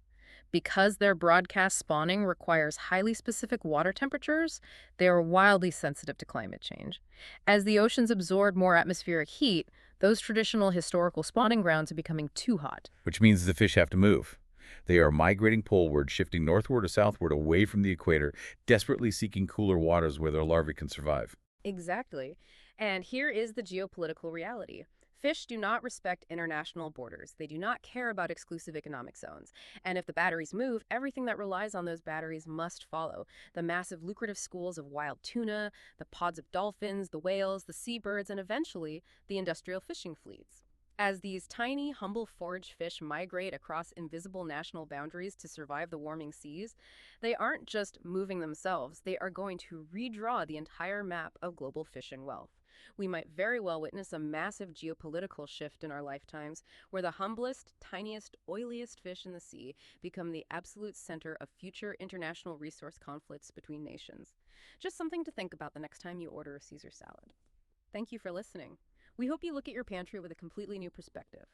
Because their broadcast spawning requires highly specific water temperatures, they are wildly sensitive to climate change. As the oceans absorb more atmospheric heat, those traditional historical spawning grounds are becoming too hot. Which means the fish have to move. They are migrating poleward, shifting northward or southward away from the equator, desperately seeking cooler waters where their larvae can survive. Exactly. And here is the geopolitical reality. Fish do not respect international borders. They do not care about exclusive economic zones. And if the batteries move, everything that relies on those batteries must follow. The massive lucrative schools of wild tuna, the pods of dolphins, the whales, the seabirds, and eventually the industrial fishing fleets. As these tiny, humble forage fish migrate across invisible national boundaries to survive the warming seas, they aren't just moving themselves, they are going to redraw the entire map of global fishing wealth. We might very well witness a massive geopolitical shift in our lifetimes, where the humblest, tiniest, oiliest fish in the sea become the absolute center of future international resource conflicts between nations. Just something to think about the next time you order a Caesar salad. Thank you for listening. We hope you look at your pantry with a completely new perspective.